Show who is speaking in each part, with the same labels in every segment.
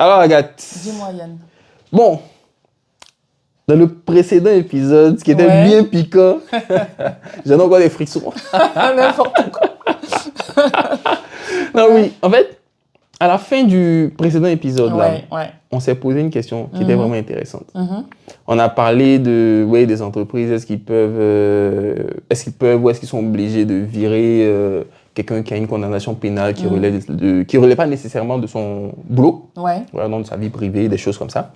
Speaker 1: Alors, Agathe.
Speaker 2: Dis-moi, Yann.
Speaker 1: Bon, dans le précédent épisode, ce qui était bien piquant, j'en ai encore des frissons.
Speaker 2: N'importe quoi.
Speaker 1: Non, oui, en fait, à la fin du précédent épisode, on s'est posé une question qui était vraiment intéressante. On a parlé des entreprises, est-ce qu'ils peuvent ou est-ce qu'ils sont obligés de virer quelqu'un qui a une condamnation pénale qui relève pas nécessairement de son boulot, de sa vie privée, des choses comme ça.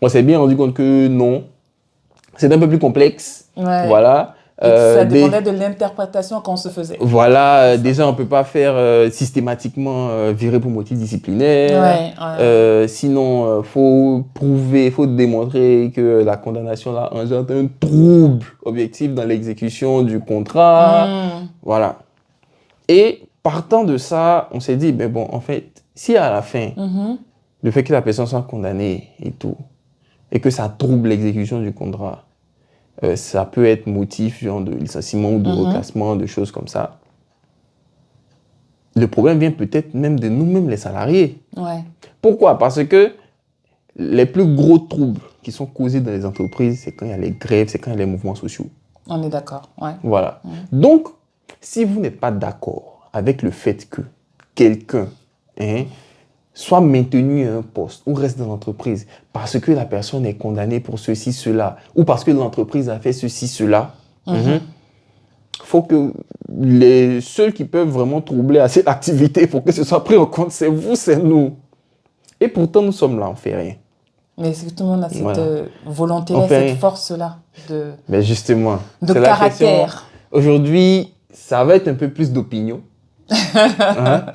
Speaker 1: On s'est bien rendu compte que non, c'est un peu plus complexe. Voilà.
Speaker 2: Et ça dépendait de l'interprétation qu'on se faisait.
Speaker 1: Voilà, déjà on ne peut pas faire systématiquement virer pour motif disciplinaire. Sinon, faut démontrer que la condamnation là engendre un trouble objectif dans l'exécution du contrat. Voilà. Et partant de ça, on s'est dit, ben bon, en fait, si à la fin, le fait que la personne soit condamnée et tout, et que ça trouble l'exécution du contrat, ça peut être motif genre de licenciement ou de reclassement, de choses comme ça. Le problème vient peut-être même de nous-mêmes, les salariés. Pourquoi? Parce que les plus gros troubles qui sont causés dans les entreprises, c'est quand il y a les grèves, c'est quand il y a les mouvements sociaux.
Speaker 2: On est d'accord,
Speaker 1: Voilà. Donc, si vous n'êtes pas d'accord avec le fait que quelqu'un soit maintenu à un poste ou reste dans l'entreprise parce que la personne est condamnée pour ceci, cela, ou parce que l'entreprise a fait ceci, cela, faut que les seuls qui peuvent vraiment troubler assez l'activité pour que ce soit pris en compte, c'est vous, c'est nous. Et pourtant, nous sommes là, on ne fait rien.
Speaker 2: Mais est-ce que tout le monde a cette volonté-là, cette force-là
Speaker 1: Mais justement,
Speaker 2: de caractère?
Speaker 1: Aujourd'hui, ça va être un peu plus d'opinion.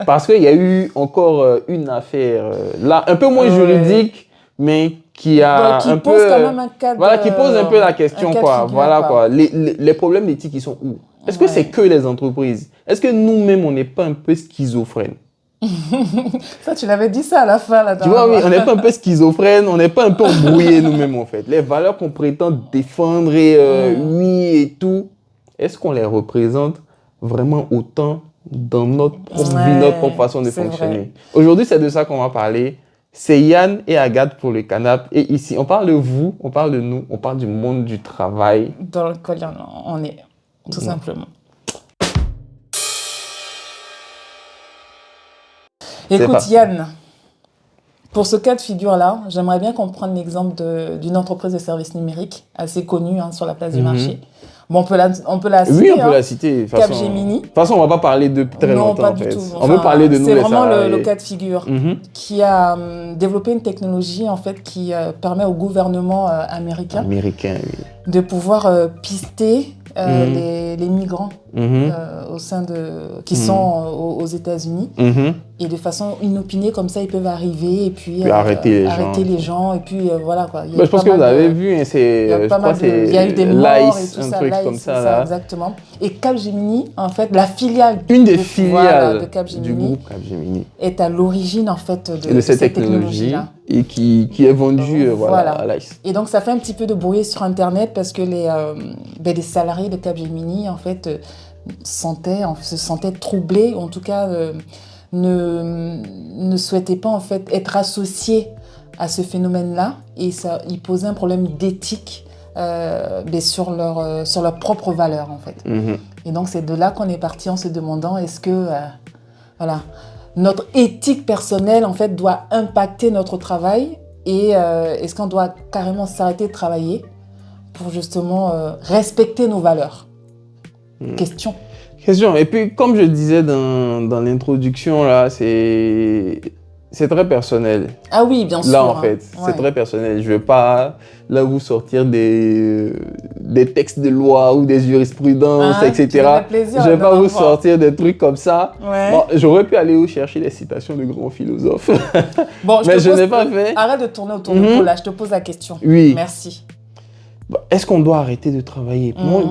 Speaker 1: Parce qu'il y a eu encore une affaire là, un peu moins juridique, mais qui a
Speaker 2: qui pose quand même un cadre,
Speaker 1: qui pose un peu la question, quoi. Voilà, quoi. Les problèmes d'éthique, ils sont où? Est-ce que c'est que les entreprises? Est-ce que nous-mêmes, on n'est pas un peu schizophrènes?
Speaker 2: Ça, tu l'avais dit ça à la fin, là.
Speaker 1: Tu vois, oui, on n'est pas un peu schizophrènes, on n'est pas un peu embrouillés nous-mêmes, en fait. Les valeurs qu'on prétend défendre et tout, est-ce qu'on les représente vraiment autant dans notre propre vie, notre propre façon de fonctionner? Aujourd'hui, c'est de ça qu'on va parler. C'est Yann et Agathe pour le canapé. Et ici, on parle de vous, on parle de nous, on parle du monde du travail.
Speaker 2: Dans lequel on est, tout simplement. Écoute, Yann, pour ce cas de figure-là, j'aimerais bien qu'on prenne l'exemple d'une entreprise de services numériques assez connue sur la place du marché. Bon, on peut la citer.
Speaker 1: Oui, on peut la citer.
Speaker 2: Capgemini.
Speaker 1: De toute façon, on ne va pas parler de très longtemps.
Speaker 2: Non, pas du tout.
Speaker 1: On veut parler de nous,
Speaker 2: c'est
Speaker 1: les
Speaker 2: vraiment
Speaker 1: salariés.
Speaker 2: le cas de figure qui a développé une technologie en fait, qui permet au gouvernement américain de pouvoir pister les migrants qui sont aux États-Unis. Et de façon inopinée, comme ça, ils peuvent arriver et puis arrêter les gens. Et puis voilà quoi.
Speaker 1: Je pense que vous avez vu,
Speaker 2: il y a eu des morts et tout ça.
Speaker 1: Un truc comme ça, là.
Speaker 2: Exactement. Et Capgemini, en fait, la filiale
Speaker 1: une des filiales
Speaker 2: de Capgemini,
Speaker 1: du groupe Capgemini
Speaker 2: est à l'origine en fait
Speaker 1: de cette technologie-là. Et qui est vendue à l'ICE.
Speaker 2: Et donc ça fait un petit peu de bruit sur Internet parce que les salariés de Capgemini en fait se sentaient troublés, ou en tout cas ne souhaitaient pas en fait être associés à ce phénomène-là, et ça, ils posaient un problème d'éthique sur leurs propres valeurs en fait. Et donc c'est de là qu'on est parti en se demandant est-ce que notre éthique personnelle en fait doit impacter notre travail, et est-ce qu'on doit carrément s'arrêter de travailler pour justement respecter nos valeurs? Question.
Speaker 1: Et puis, comme je disais dans l'introduction, là, c'est très personnel.
Speaker 2: Ah oui, bien sûr.
Speaker 1: Là, en fait, c'est très personnel. Je ne vais pas là vous sortir des textes de loi ou des jurisprudences, etc.
Speaker 2: Plaisir,
Speaker 1: je ne vais pas vous sortir des trucs comme ça.
Speaker 2: Bon,
Speaker 1: j'aurais pu aller chercher des citations de grands philosophes.
Speaker 2: Bon,
Speaker 1: mais je n'ai pas fait.
Speaker 2: Arrête de tourner autour de toi, là. Je te pose la question.
Speaker 1: Oui.
Speaker 2: Merci.
Speaker 1: Est-ce qu'on doit arrêter de travailler? Moi,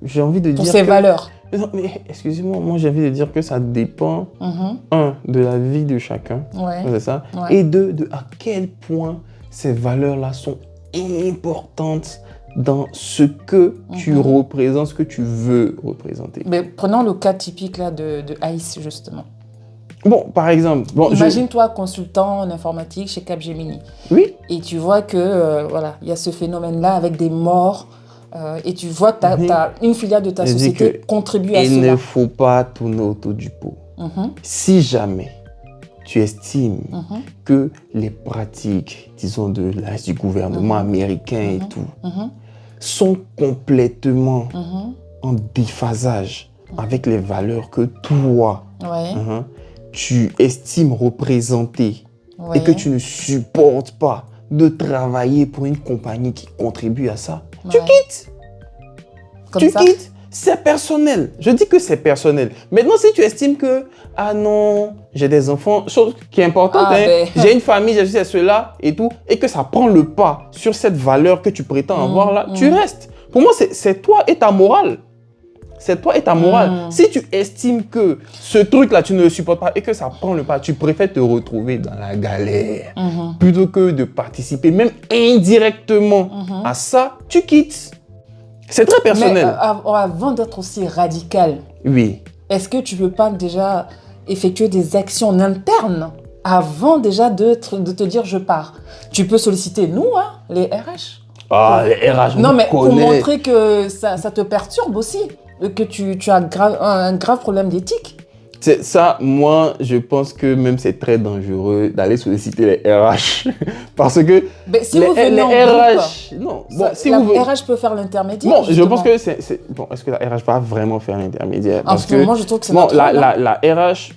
Speaker 1: j'ai envie de dire
Speaker 2: pour ses valeurs.
Speaker 1: Non, mais excusez-moi, moi j'ai envie de dire que ça dépend, de la vie de chacun, c'est ça, et de à quel point ces valeurs-là sont importantes dans ce que tu représentes, ce que tu veux représenter.
Speaker 2: Mais prenons le cas typique là, de ICE, justement.
Speaker 1: Bon, par exemple... Bon,
Speaker 2: imagine-toi consultant en informatique chez Capgemini.
Speaker 1: Oui.
Speaker 2: Et tu vois que, voilà, il y a ce phénomène-là avec des morts. Et tu vois que une filiale de ta société contribue à cela.
Speaker 1: Il ne faut pas tourner autour du pot. Si jamais tu estimes que les pratiques, disons, du gouvernement américain et tout, sont complètement en déphasage avec les valeurs que toi, tu estimes représenter et que tu ne supportes pas de travailler pour une compagnie qui contribue à ça, tu quittes. Tu quittes. C'est personnel. Je dis que c'est personnel. Maintenant, si tu estimes que, ah non, j'ai des enfants, chose qui est importante, j'ai une famille, j'ai ceci, cela et tout, et que ça prend le pas sur cette valeur que tu prétends avoir là, tu restes. Pour moi, c'est toi et ta morale. C'est toi et ta morale. Si tu estimes que ce truc-là, tu ne le supportes pas et que ça prend le pas, tu préfères te retrouver dans la galère plutôt que de participer, même indirectement à ça, tu quittes. C'est très personnel.
Speaker 2: Mais avant d'être aussi radical, est-ce que tu ne peux pas déjà effectuer des actions internes avant déjà de te dire je pars? Tu peux solliciter nous, les RH.
Speaker 1: Ah, les RH,
Speaker 2: non, mais pour montrer que ça te perturbe aussi, que tu as un grave problème d'éthique.
Speaker 1: Ça, moi, je pense que même c'est très dangereux d'aller solliciter les RH. Parce que
Speaker 2: si les RH...
Speaker 1: Non,
Speaker 2: bon, si la RH peut faire l'intermédiaire.
Speaker 1: Bon, je pense que c'est... Bon, est-ce que la RH va vraiment faire l'intermédiaire?
Speaker 2: Parce que moi, je trouve que c'est
Speaker 1: la RH,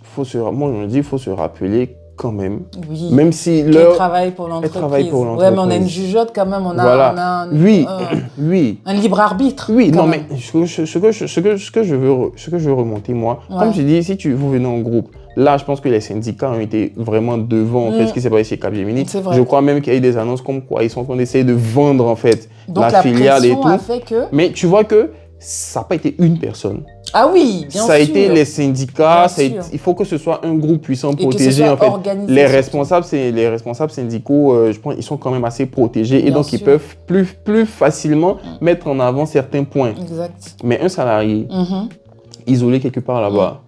Speaker 1: moi, je me dis, il faut se rappeler quand même.
Speaker 2: Oui.
Speaker 1: Même si
Speaker 2: elle travaille pour l'entreprise. Ouais, mais on a une jugeote quand même. On a un libre arbitre.
Speaker 1: Oui, non, mais ce que je veux remonter, moi, comme je dis, si vous venez en groupe, là, je pense que les syndicats ont été vraiment devant en fait, ce qui s'est passé chez Capgemini. Je crois même qu'il y a eu des annonces comme quoi ils sont en train d'essayer de vendre en fait la filiale et tout.
Speaker 2: A fait que...
Speaker 1: Mais tu vois que ça n'a pas été une personne.
Speaker 2: Ah oui, bien sûr.
Speaker 1: Ça a été les syndicats. Il faut que ce soit un groupe puissant, protégé. En fait, les responsables syndicaux, je pense, ils sont quand même assez protégés et donc ils peuvent plus facilement mettre en avant certains points.
Speaker 2: Exact.
Speaker 1: Mais un salarié isolé quelque part là-bas,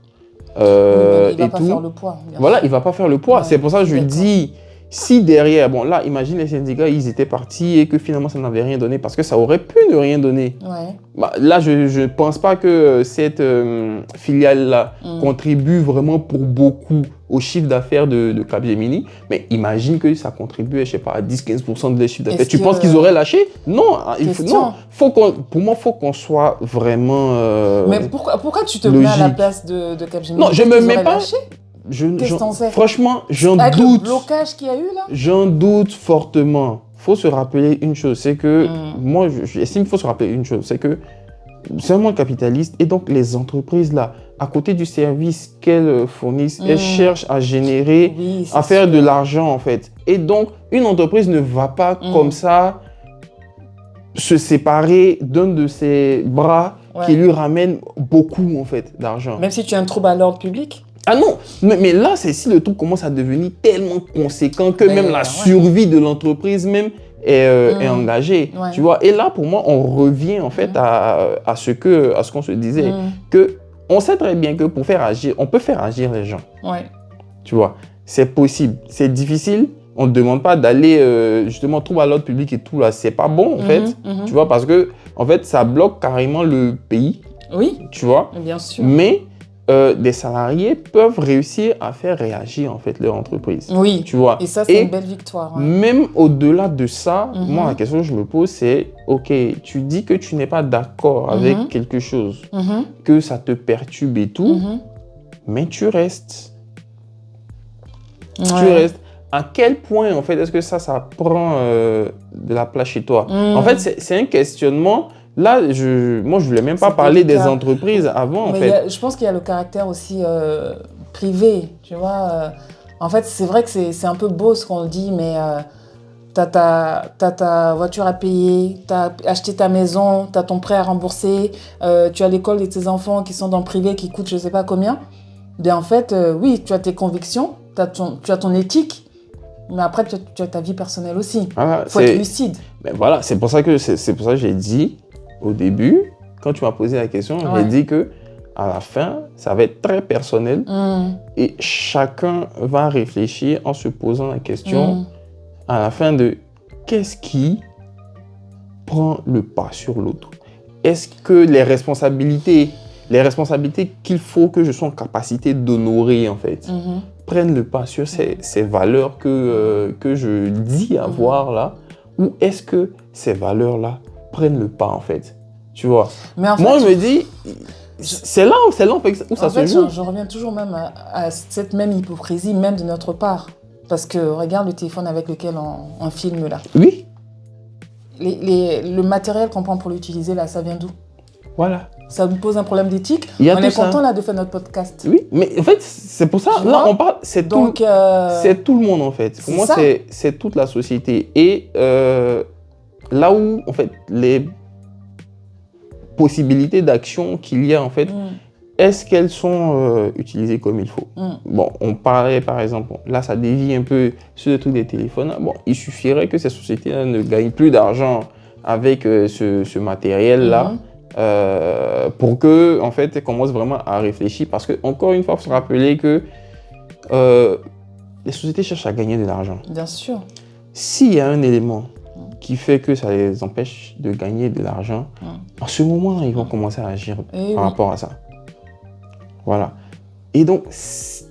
Speaker 2: il ne va pas faire le poids.
Speaker 1: Voilà, il ne va pas faire le poids. C'est pour ça que je dis, si derrière, bon là, imagine les syndicats, ils étaient partis et que finalement ça n'avait rien donné parce que ça aurait pu ne rien donner. Bah, là, je ne pense pas que cette filiale-là contribue vraiment pour beaucoup au chiffre d'affaires de Capgemini, mais imagine que ça contribuait, je ne sais pas, à 10-15% de leur chiffre d'affaires. Tu penses qu'ils auraient lâché? Non, pour moi, il faut qu'on soit vraiment
Speaker 2: mais pourquoi tu te mets à la place de Capgemini?
Speaker 1: Non, je ne me mets pas.
Speaker 2: Qu'est-ce que t'en sais?
Speaker 1: Franchement, j'en doute.
Speaker 2: Avec le blocage qu'il y a eu là?
Speaker 1: J'en doute fortement. Il faut se rappeler une chose, c'est que moi, j'estime qu'il faut se rappeler une chose, c'est que c'est un monde capitaliste et donc les entreprises là, à côté du service qu'elles fournissent, elles cherchent à générer, à faire de l'argent en fait. Et donc, une entreprise ne va pas comme ça se séparer d'un de ses bras qui lui ramène beaucoup en fait d'argent.
Speaker 2: Même si tu as un trouble à l'ordre public?
Speaker 1: Ah non, mais là, c'est si le truc commence à devenir tellement conséquent que même la survie de l'entreprise même est engagée. Tu vois? Et là, pour moi, on revient en fait à ce qu'on se disait. Que on sait très bien que pour faire agir, on peut faire agir les gens. Tu vois? C'est possible. C'est difficile. On ne demande pas d'aller justement trouver à l'ordre public et tout là. C'est pas bon en fait. Tu vois? Parce que en fait, ça bloque carrément le pays.
Speaker 2: Oui.
Speaker 1: Tu vois?
Speaker 2: Bien sûr.
Speaker 1: Mais des salariés peuvent réussir à faire réagir en fait leur entreprise.
Speaker 2: Oui,
Speaker 1: tu vois.
Speaker 2: Et ça, c'est une belle victoire.
Speaker 1: Même au-delà de ça, moi, la question que je me pose, c'est, ok, tu dis que tu n'es pas d'accord avec quelque chose, que ça te perturbe et tout, mais tu restes. Tu restes. À quel point, en fait, est-ce que ça prend de la place chez toi? En fait, c'est un questionnement. Là, moi, je ne voulais même pas parler des entreprises avant, en fait.
Speaker 2: Je pense qu'il y a le caractère aussi privé, tu vois. En fait, c'est vrai que c'est un peu beau ce qu'on dit, mais tu as ta voiture à payer, tu as acheté ta maison, tu as ton prêt à rembourser, tu as l'école de tes enfants qui sont dans le privé, qui coûtent je ne sais pas combien. Bien, en fait, oui, tu as tes convictions, tu as ton éthique, mais après, tu as ta vie personnelle aussi. Il faut être lucide.
Speaker 1: Mais voilà, c'est pour ça que j'ai dit... Au début, quand tu m'as posé la question, j'ai dit que à la fin, ça va être très personnel et chacun va réfléchir en se posant la question à la fin de qu'est-ce qui prend le pas sur l'autre? Est-ce que les responsabilités qu'il faut que je sois en capacité d'honorer, en fait, prennent le pas sur ces valeurs que je dis avoir là, ou est-ce que ces valeurs-là prennent le pas, en fait? Tu vois?
Speaker 2: Mais en fait,
Speaker 1: moi, je me dis, c'est là où ça se joue.
Speaker 2: Je reviens toujours même à cette même hypocrisie, même de notre part. Parce que regarde le téléphone avec lequel on filme là.
Speaker 1: Oui.
Speaker 2: Le matériel qu'on prend pour l'utiliser là, ça vient d'où?
Speaker 1: Voilà.
Speaker 2: Ça nous pose un problème d'éthique. On est content là de faire notre podcast.
Speaker 1: Oui, mais en fait, c'est pour ça. Là, on parle, c'est tout le monde en fait. Pour moi, c'est toute la société. Et là où, en fait, les possibilités d'action qu'il y a, en fait, est-ce qu'elles sont utilisées comme il faut? Bon, on parlait, par exemple, là, ça dévie un peu sur le truc des téléphones. Bon, il suffirait que ces sociétés-là ne gagnent plus d'argent avec ce matériel-là pour que, en fait, elles commencent vraiment à réfléchir. Parce que, encore une fois, il faut se rappeler que les sociétés cherchent à gagner de l'argent.
Speaker 2: Bien sûr.
Speaker 1: S'il y a un élément qui fait que ça les empêche de gagner de l'argent, en ce moment-là, ils vont commencer à agir par rapport à ça. Voilà. Et donc,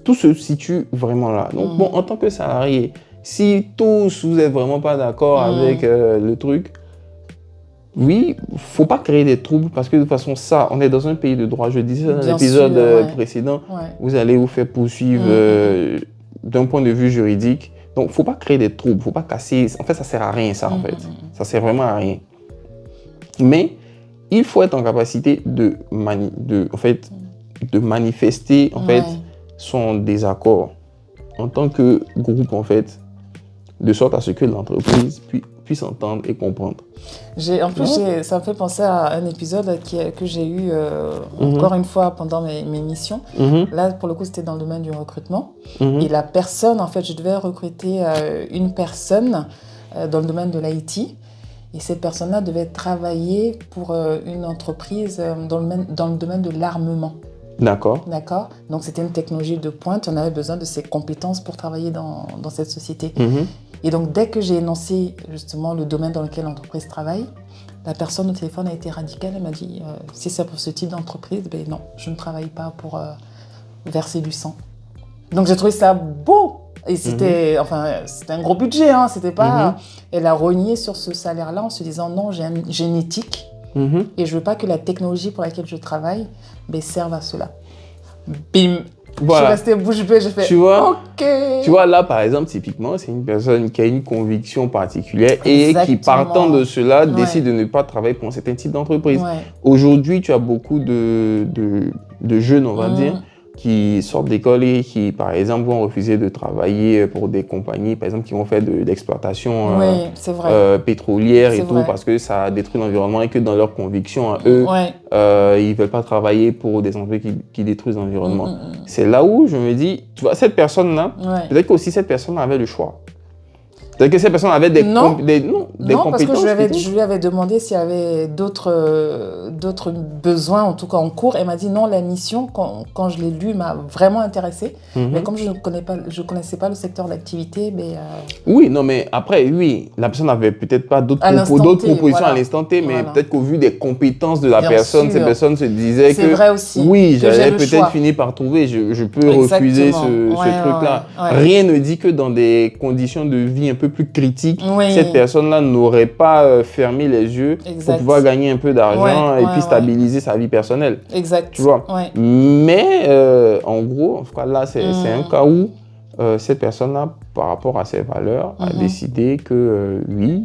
Speaker 1: tout se situe vraiment là. Donc, bon, en tant que salarié, si tous vous n'êtes vraiment pas d'accord avec le truc, oui, il ne faut pas créer des troubles parce que de toute façon, ça, on est dans un pays de droit. Je disais dans l'épisode précédent, vous allez vous faire poursuivre d'un point de vue juridique. Donc, il ne faut pas créer des troubles, il ne faut pas casser. En fait, ça ne sert à rien, ça, en fait. Ça ne sert vraiment à rien. Mais il faut être en capacité de manifester, en fait, son désaccord en tant que groupe, en fait, de sorte à ce que l'entreprise puisse entendre et comprendre.
Speaker 2: En plus, ça me fait penser à un épisode que j'ai eu encore une fois pendant mes missions. Là, pour le coup, c'était dans le domaine du recrutement. Et la personne, en fait, je devais recruter une personne dans le domaine de l'IT. Et cette personne-là devait travailler pour une entreprise dans le domaine de l'armement.
Speaker 1: D'accord.
Speaker 2: D'accord. Donc, c'était une technologie de pointe. On avait besoin de ses compétences pour travailler dans cette société. Et donc, dès que j'ai énoncé justement le domaine dans lequel l'entreprise travaille, la personne au téléphone a été radicale. Elle m'a dit, si c'est pour ce type d'entreprise, ben non, je ne travaille pas pour verser du sang. Donc, j'ai trouvé ça beau. Et c'était un gros budget. Hein. C'était pas... Elle a rogné sur ce salaire-là en se disant, non, j'ai une éthique. Et je veux pas que la technologie pour laquelle je travaille serve à cela. Bim. Voilà. Je suis restée bouche bée, j'ai fait OK.
Speaker 1: Tu vois, là, par exemple, typiquement, c'est une personne qui a une conviction particulière et qui, partant de cela, décide de ne pas travailler pour un certain type d'entreprise. Aujourd'hui, tu as beaucoup de jeunes, on va dire, qui sortent d'école et qui, par exemple, vont refuser de travailler pour des compagnies, par exemple, qui vont faire de l'exploitation pétrolière et tout, parce que ça détruit l'environnement et que dans leurs convictions à eux, ils ne veulent pas travailler pour des entreprises qui détruisent l'environnement. C'est là où je me dis, tu vois, cette personne-là, peut-être qu'aussi cette personne avait le choix. Peut-être que cette personne avait des compétences.
Speaker 2: Non, parce que je lui avais demandé s'il y avait d'autres besoins, en tout cas en cours. Elle m'a dit non, la mission, quand je l'ai lue, m'a vraiment intéressée. Mais comme je ne connaissais pas le secteur d'activité,
Speaker 1: Oui, non, mais après, la personne n'avait peut-être pas d'autres propositions à l'instant T, mais peut-être qu'au vu des compétences de la personne, cette personne se disait que
Speaker 2: vrai aussi,
Speaker 1: oui, j'allais peut-être finir par trouver, je peux refuser ce truc-là. Rien ne dit que dans des conditions de vie un peu plus critique, cette personne-là n'aurait pas fermé les yeux pour pouvoir gagner un peu d'argent et puis stabiliser sa vie personnelle.
Speaker 2: Exact.
Speaker 1: Tu vois. Mais en gros, en tout cas là, c'est un cas où cette personne-là, par rapport à ses valeurs, a décidé que oui,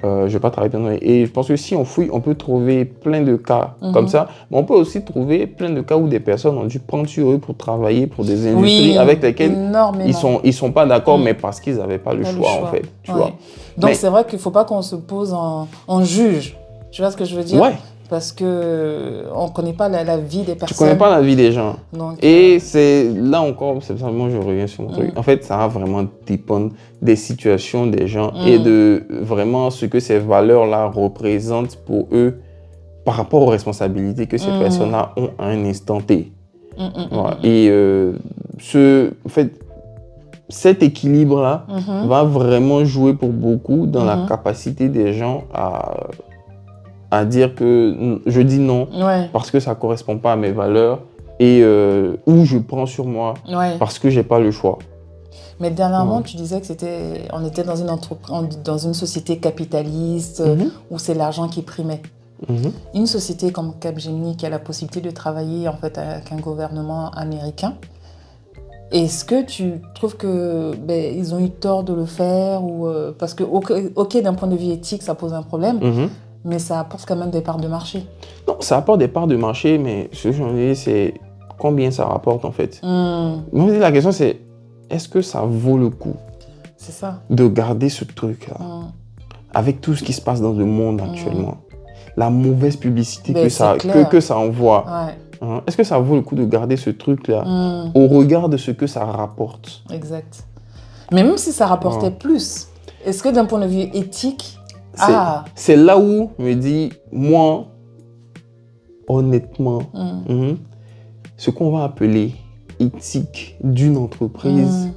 Speaker 1: je ne vais pas travailler dans le... Et je pense que si on fouille, on peut trouver plein de cas comme ça. Mais on peut aussi trouver plein de cas où des personnes ont dû prendre sur eux pour travailler pour des industries avec lesquelles ils sont pas d'accord, mais parce qu'ils n'avaient pas le choix, en fait. Tu vois.
Speaker 2: Donc c'est vrai qu'il ne faut pas qu'on se pose en juge. Tu vois ce que je veux dire? Parce qu'on ne connaît pas la vie des personnes.
Speaker 1: Tu ne connais pas la vie des gens. Donc, et c'est là encore, c'est ça, moi je reviens sur mon truc. En fait, ça va vraiment dépendre des situations des gens et de vraiment ce que ces valeurs-là représentent pour eux par rapport aux responsabilités que ces personnes-là ont à un instant T. Voilà. Et en fait, cet équilibre-là va vraiment jouer pour beaucoup dans la capacité des gens à dire que je dis non parce que ça ne correspond pas à mes valeurs et ou je prends sur moi parce que je n'ai pas le choix.
Speaker 2: Mais dernièrement, tu disais que on était dans une société capitaliste où c'est l'argent qui primait. Une société comme Capgemini qui a la possibilité de travailler en fait avec un gouvernement américain, est-ce que tu trouves que ils ont eu tort de le faire ou parce que ok, d'un point de vue éthique ça pose un problème, mais ça apporte quand même des parts de marché.
Speaker 1: Non, ça apporte des parts de marché, mais ce que j'en dis c'est combien ça rapporte en fait. Moi, la question c'est est-ce que ça vaut le coup de garder ce truc-là avec tout ce qui se passe dans le monde actuellement, la mauvaise publicité que ça envoie. Est-ce que ça vaut le coup de garder ce truc-là au regard de ce que ça rapporte?
Speaker 2: Exact. Mais même si ça rapportait plus, est-ce que d'un point de vue éthique...
Speaker 1: C'est là où je me dis, moi, honnêtement, ce qu'on va appeler éthique d'une entreprise,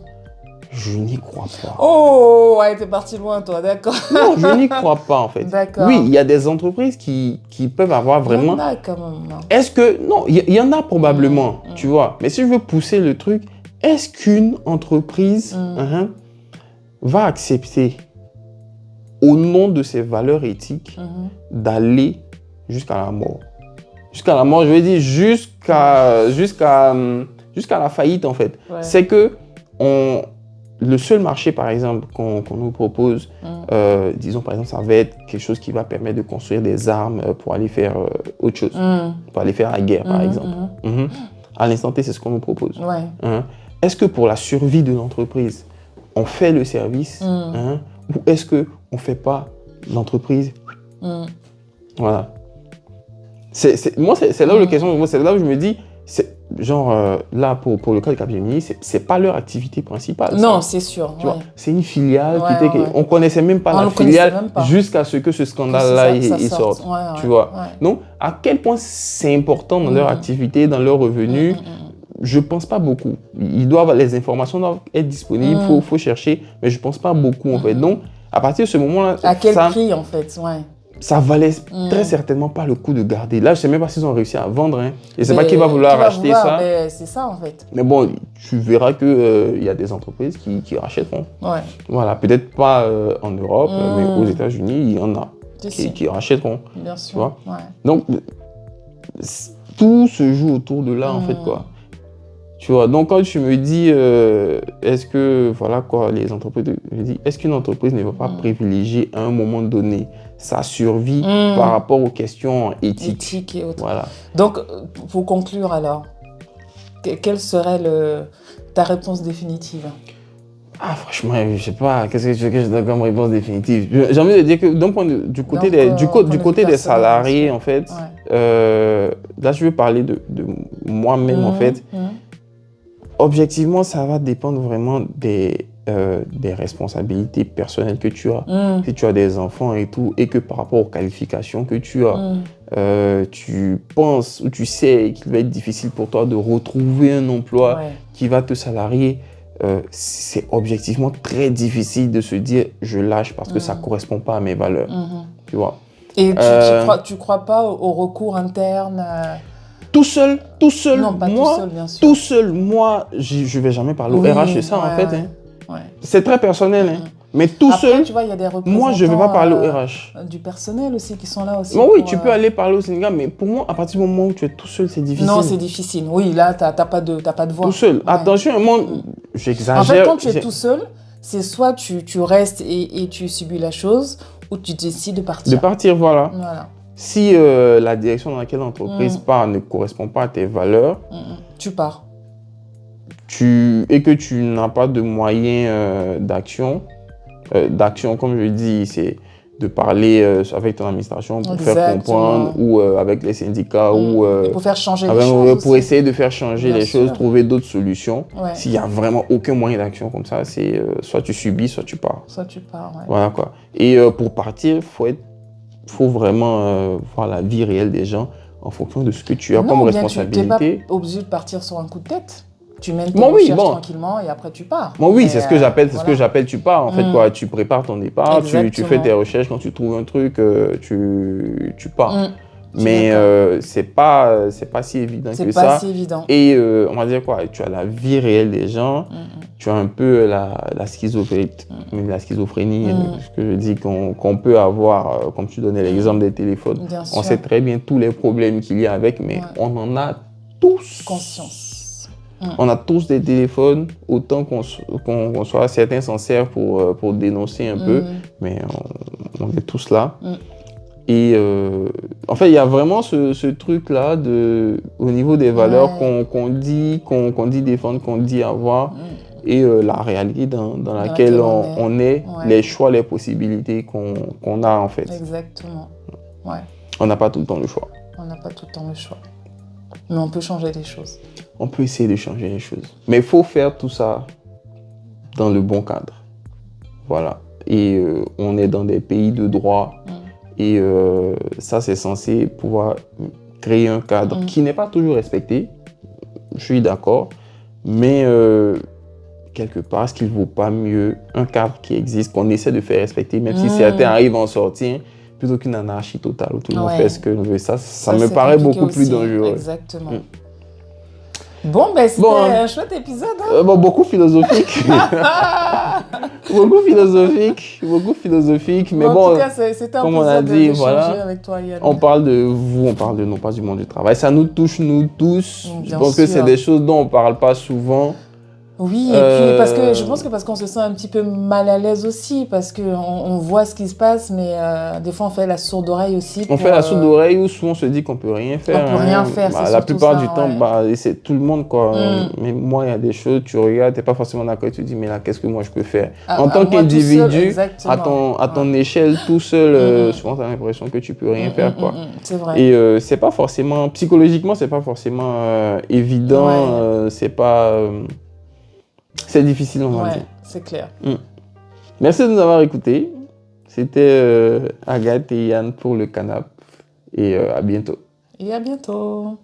Speaker 1: je n'y crois pas.
Speaker 2: Oh, ouais, t'es parti loin, toi, d'accord.
Speaker 1: Non, je n'y crois pas, en fait.
Speaker 2: D'accord.
Speaker 1: Oui, il y a des entreprises qui peuvent avoir vraiment...
Speaker 2: Il y en a quand même.
Speaker 1: Est-ce que... Non, il y en a probablement, tu vois. Mais si je veux pousser le truc, est-ce qu'une entreprise va accepter, au nom de ses valeurs éthiques, d'aller jusqu'à la mort? Jusqu'à la mort, je veux dire jusqu'à la faillite, en fait. C'est que le seul marché, par exemple, qu'on nous propose, disons, par exemple, ça va être quelque chose qui va permettre de construire des armes pour aller faire autre chose, pour aller faire la guerre, par exemple. À l'instant T, c'est ce qu'on nous propose. Est-ce que pour la survie de l'entreprise, on fait le service ou est-ce qu'on ne fait pas l'entreprise? Voilà. Moi, c'est là où la question, c'est là où je me dis, genre, là, pour le cas de Capgemini, c'est pas leur activité principale.
Speaker 2: Non, c'est sûr.
Speaker 1: C'est une filiale on ne connaissait même pas la filiale jusqu'à ce que ce scandale-là il sorte. Tu vois. Donc, à quel point c'est important dans leur activité, dans leurs revenus, je ne pense pas beaucoup. Les informations doivent être disponibles, il faut chercher, mais je ne pense pas beaucoup, en fait. Donc, à partir de ce moment-là...
Speaker 2: À quel prix, en fait?
Speaker 1: Ça valait très certainement pas le coup de garder. Là, je ne sais même pas s'ils ont réussi à vendre. Je ne sais pas qui va vouloir acheter ça.
Speaker 2: C'est ça, en fait.
Speaker 1: Mais bon, tu verras qu'il y a des entreprises qui rachèteront. Voilà, peut-être pas en Europe, mais aux États-Unis, il y en a qui rachèteront.
Speaker 2: Bien sûr.
Speaker 1: Tu vois. Donc, tout se joue autour de là, en fait, quoi. Tu vois, donc quand tu me dis, est-ce que, voilà quoi, les entreprises, je dis, est-ce qu'une entreprise ne va pas privilégier à un moment donné sa survie par rapport aux questions éthiques
Speaker 2: et autres.
Speaker 1: Voilà.
Speaker 2: Donc, pour conclure alors, quelle serait ta réponse définitive?
Speaker 1: Franchement, je ne sais pas, qu'est-ce que tu veux que je donne comme réponse définitive? J'ai envie de dire que du côté des salariés, en fait, là je veux parler de moi-même, en fait. Objectivement, ça va dépendre vraiment des responsabilités personnelles que tu as. Si tu as des enfants et tout, et que par rapport aux qualifications que tu as, tu penses ou tu sais qu'il va être difficile pour toi de retrouver un emploi qui va te salarier, c'est objectivement très difficile de se dire je lâche parce que ça ne correspond pas à mes valeurs. Tu vois.
Speaker 2: Et tu crois pas au recours interne
Speaker 1: Tout seul,
Speaker 2: non, pas
Speaker 1: moi,
Speaker 2: tout seul, bien sûr.
Speaker 1: Tout seul, moi, je ne vais jamais parler au RH de ça, en fait. C'est très personnel, mais tout seul,
Speaker 2: tu vois, y a des représentants,
Speaker 1: moi, je ne vais pas parler au RH.
Speaker 2: Du personnel aussi qui sont là aussi.
Speaker 1: Bon, oui, tu peux aller parler au syndicat, mais pour moi, à partir du moment où tu es tout seul, c'est difficile.
Speaker 2: Non, c'est difficile. Oui, là, tu n'as pas de voix.
Speaker 1: Tout seul. Attention, moi, j'exagère.
Speaker 2: En fait, quand tu es tout seul, c'est soit tu restes et tu subis la chose, ou tu décides de partir.
Speaker 1: De partir, voilà. Si la direction dans laquelle l'entreprise part ne correspond pas à tes valeurs,
Speaker 2: tu pars.
Speaker 1: Et que tu n'as pas de moyens d'action, comme je dis, c'est de parler avec ton administration pour faire comprendre, ou avec les syndicats, ou
Speaker 2: pour faire changer les choses.
Speaker 1: Pour essayer de faire changer les choses, trouver d'autres solutions. S'il n'y a vraiment aucun moyen d'action comme ça, c'est soit tu subis, soit tu pars.
Speaker 2: Soit tu pars,
Speaker 1: Voilà quoi. Et pour partir, il faut vraiment voir la vie réelle des gens en fonction de ce que tu as comme responsabilité.
Speaker 2: Tu n'es pas obligé de partir sur un coup de tête. Tu mènes tes recherches tranquillement et après tu pars.
Speaker 1: Bon, oui, c'est ce que j'appelle, tu pars. En fait, quoi, tu prépares ton départ, tu fais tes recherches, quand tu trouves un truc, tu pars. Mais c'est pas si évident que ça.
Speaker 2: C'est pas si évident.
Speaker 1: Et on va dire quoi, tu as la vie réelle des gens, tu as un peu la schizophrénie, ce que je dis qu'on peut avoir, comme tu donnais l'exemple des téléphones. On sait très bien tous les problèmes qu'il y a avec, mais on en a tous
Speaker 2: conscience.
Speaker 1: On a tous des téléphones, autant qu'on soit certains s'en servent pour dénoncer un peu, mais on est tous là. Et en fait, il y a vraiment ce truc-là au niveau des valeurs qu'on dit défendre, qu'on dit avoir, et la réalité dans laquelle on est, les choix, les possibilités qu'on a en fait.
Speaker 2: Exactement. Ouais.
Speaker 1: On n'a pas tout le temps le choix.
Speaker 2: On n'a pas tout le temps le choix. Mais on peut changer les choses.
Speaker 1: On peut essayer de changer les choses. Mais il faut faire tout ça dans le bon cadre. Voilà. Et on est dans des pays de droit. Et ça, c'est censé pouvoir créer un cadre qui n'est pas toujours respecté. Je suis d'accord. Mais quelque part, est-ce qu'il ne vaut pas mieux un cadre qui existe, qu'on essaie de faire respecter, même si certains arrivent à en sortir, plutôt qu'une anarchie totale où tout le monde fait ce que veut. Ça me paraît beaucoup plus dangereux.
Speaker 2: Exactement. Bon, ben c'était un chouette épisode. Hein?
Speaker 1: Beaucoup philosophique. beaucoup philosophique. Mais
Speaker 2: en tout cas, c'était un plaisir d'échanger avec toi, Yann.
Speaker 1: On parle de vous, on parle de non pas du monde du travail. Ça nous touche, nous tous. Je pense que c'est des choses dont on ne parle pas souvent.
Speaker 2: Oui, et puis je pense que parce qu'on se sent un petit peu mal à l'aise aussi, parce qu'on voit ce qui se passe, mais des fois on fait la sourde oreille aussi.
Speaker 1: On fait la sourde oreille ou souvent on se dit qu'on peut rien faire.
Speaker 2: On peut rien faire, c'est
Speaker 1: la plupart du temps,
Speaker 2: ouais.
Speaker 1: C'est tout le monde quoi. Mais moi, il y a des choses, tu regardes, tu n'es pas forcément d'accord, tu te dis, mais là, qu'est-ce que moi je peux faire? En tant qu'individu, à ton échelle, tout seul, souvent tu as l'impression que tu peux rien faire quoi.
Speaker 2: C'est vrai.
Speaker 1: Et c'est pas forcément, psychologiquement, c'est pas forcément évident, c'est pas... C'est difficile, on va dire.
Speaker 2: C'est clair.
Speaker 1: Merci de nous avoir écoutés. C'était Agathe et Yann pour le Canap. Et à bientôt.
Speaker 2: Et à bientôt.